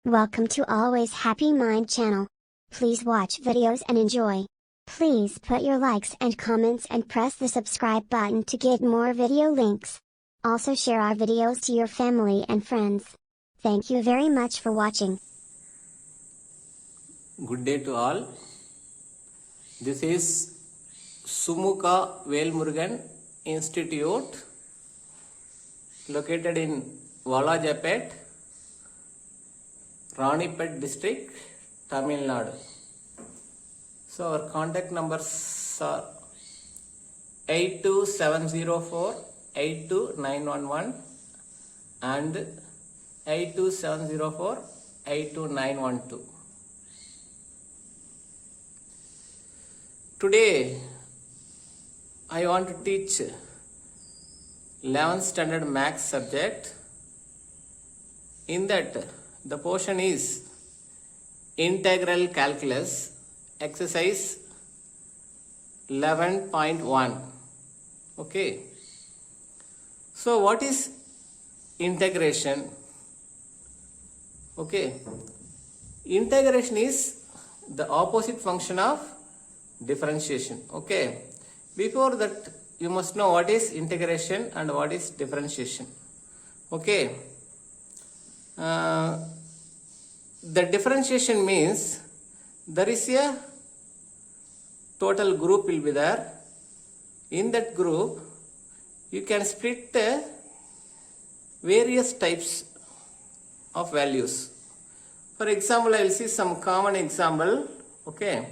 Welcome to Always Happy Mind channel. Please watch videos and enjoy. Please put your likes and comments and press the subscribe button to get more video links. Also share our videos to your family and friends. Thank you very much for watching. Good day to all. This is Sumukha Velmurugan Institute located in Valajapet, Ranipet district, Tamil Nadu. So our contact numbers are 82704 82911 and 82704 82912. Today I want to teach 11th standard maths subject. In that the portion is integral calculus exercise 11.1. Okay. So what is integration? Okay. Integration is the opposite function of differentiation. Okay. Before that you must know what is integration and what is differentiation. Okay. The differentiation means there is a total group will be there. In that group you can split various types of values. For example, I will see some common example. Okay.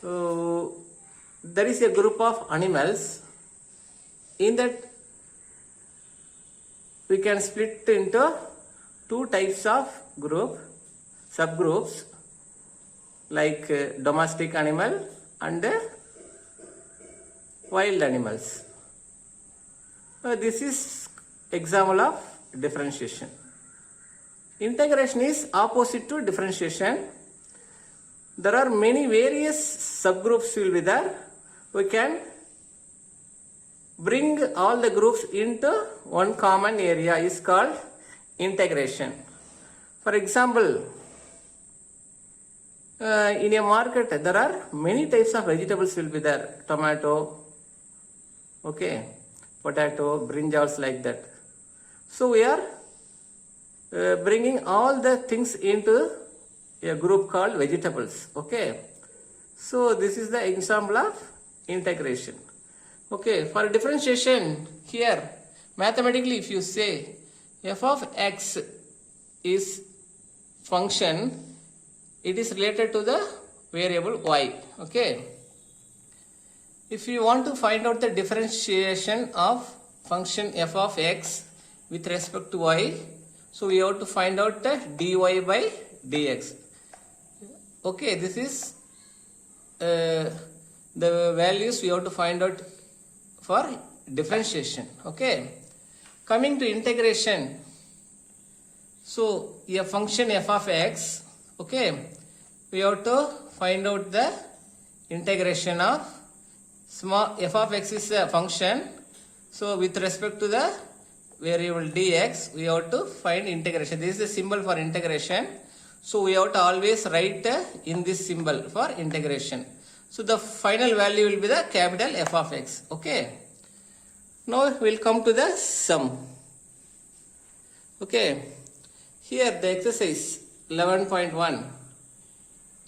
There is a group of animals. In that we can split into two types of subgroups, like domestic animal and wild animals. This is example of differentiation. Integration is opposite to differentiation. There are many various subgroups will be there. We can bring all the groups into one common area is called integration. For example, in a market there are many types of vegetables will be there. Tomato, okay, potato, brinjals, like that. So we are bringing all the things into a group called vegetables. Okay. So this is the example of integration. Okay. For differentiation, here mathematically if you say f of x is function, it is related to the variable y. Okay. If you want to find out the differentiation of function f of x with respect to y, so we have to find out the dy by dx. Okay, this is the values we have to find out for differentiation. Okay. Coming to integration, so a function f of x, okay, we have to find out the integration of small f of x is a function, so with respect to the variable dx we have to find integration. This is the symbol for integration, so we have to always write in this symbol for integration. So the final value will be the capital F of x. Okay. Now we will come to the sum. Okay. Here the exercise 11.1.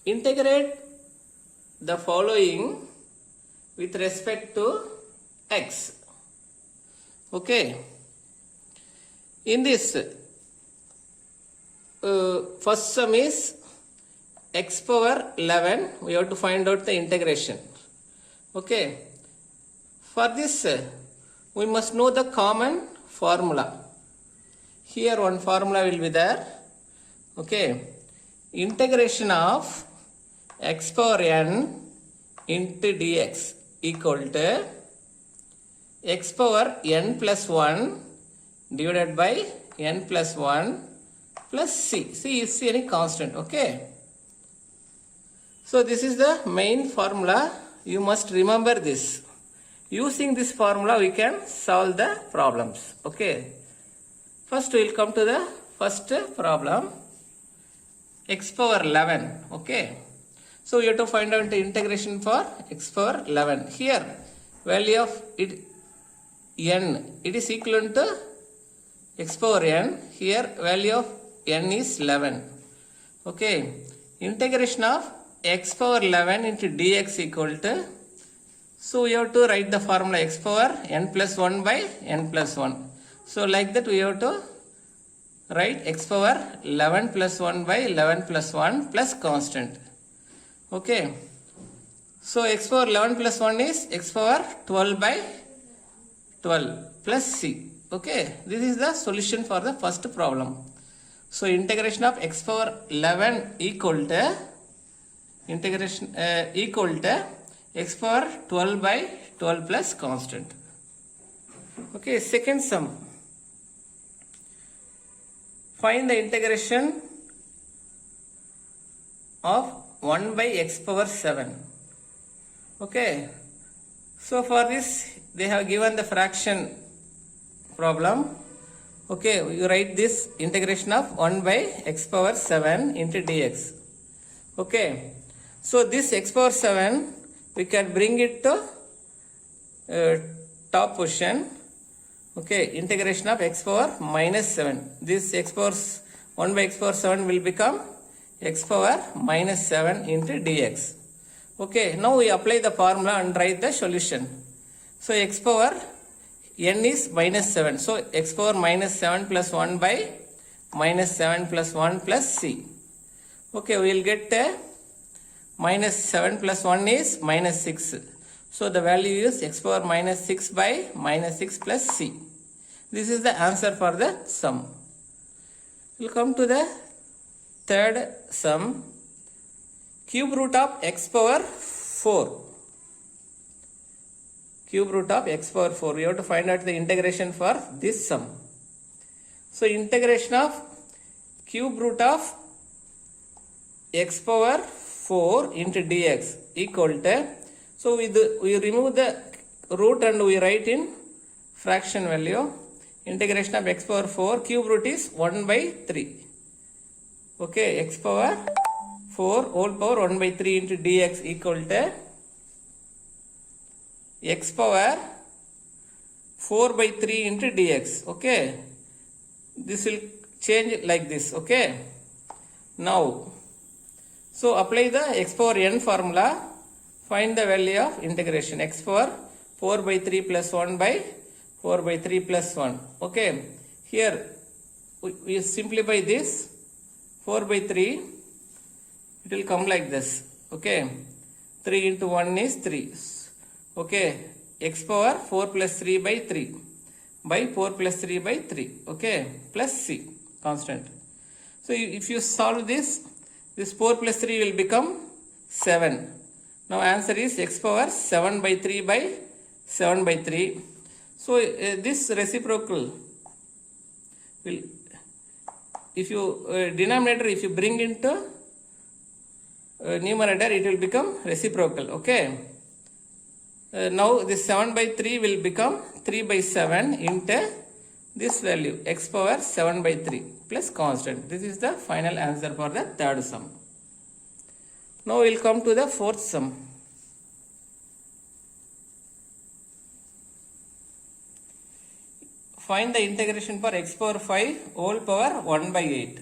Integrate the following with respect to x. Okay. In this first sum is x power 11. We have to find out the integration. Okay. For this we must know the common formula. Here one formula will be there. Okay. Integration of x power n into dx equal to x power n plus 1 divided by n plus 1 plus c. C is any constant. Okay. So this is the main formula. You must remember this. Using this formula we can solve the problems. Okay. First we will come to the first problem. x power 11. Okay. So you have to find out the integration for x power 11. Here value of it n, it is equivalent to x power n. Here value of n is 11. Okay. Integration of x power 11 into dx equal to, so we have to write the formula x power n plus 1 by n plus 1. So like that we have to write x power 11 plus 1 by 11 plus 1 plus constant. Okay. So x power 11 plus 1 is x power 12 by 12 plus c. Okay. This is the solution for the first problem. So integration of x power 11 equal to x power 12 by 12 plus constant. Okay. Second sum. Find the integration of 1 by x power 7. Okay. So for this they have given the fraction problem. Okay, you write this integration of 1 by x power 7 into dx. Okay. So this x power 7 we can bring it to top position. Okay, integration of x power minus 7. This x power 1 by x power 7 will become x power minus 7 into dx. Okay, now we apply the formula and write the solution. So x power n is minus 7. So x power minus 7 plus 1 by minus 7 plus 1 plus c. Okay, we will get minus 7 plus 1 is minus 6. So the value is x power minus 6 by minus 6 plus c. This is the answer for the sum. We will come to the third sum. Cube root of x power 4. Cube root of x power 4. We have to find out the integration for this sum. So integration of cube root of x power 4 into dx equal to, so we remove the root and we write in fraction value. Integration of x power 4, cube root is 1 by 3. Okay, x power 4 whole power 1 by 3 into dx equal to x power 4 by 3 into dx. Okay, this will change like this. Okay, now so apply the x power n formula. Find the value of integration. X power 4 by 3 plus 1 by 4 by 3 plus 1. Okay, here we simplify this. 4 by 3, it will come like this. Okay, 3 into 1 is 3. Okay, x power 4 plus 3 by 3 by 4 plus 3 by 3. Okay, plus c constant. So if you solve this 4 plus 3 will become 7. Now answer is x power 7 by 3 by 7 by 3. So this reciprocal will, if you denominator, if you bring into numerator, it will become reciprocal. Okay. Now this 7 by 3 will become 3 by 7 into this value x power 7 by 3 plus constant. This is the final answer for the third sum. Now we will come to the fourth sum. Find the integration for x power 5 whole power 1 by 8.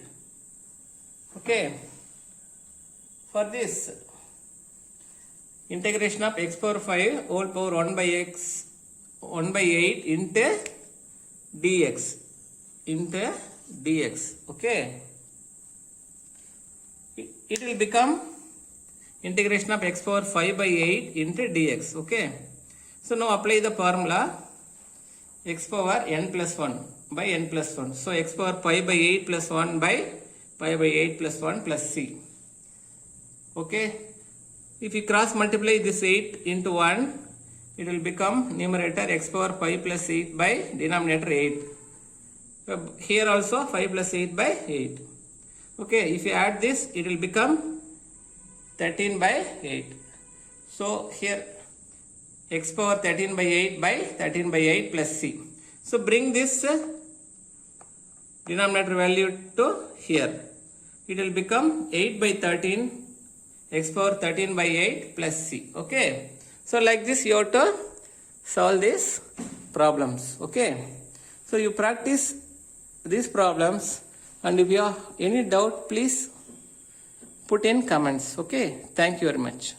Okay. For this, integration of x power 5 whole power 1 by 8 into dx. Okay. It will become integration of x power 5 by 8 into dx. Okay. So now apply the formula x power n plus 1 by n plus 1. So x power 5 by 8 plus 1 by 5 by 8 plus 1 plus c. Okay. If you cross multiply this 8 into 1, it will become numerator x power 5 plus 8 by denominator 8. Here also 5 plus 8 by 8. Okay. If you add this, it will become 13 by 8. So here x power 13 by 8 by 13 by 8 plus c. So bring this denominator value to here. it will become 8 by 13 x power 13 by 8 plus c. Okay. So like this you have to solve these problems. Okay. So you practice these problems, and if you have any doubt, please put in comments. Okay. Thank you very much.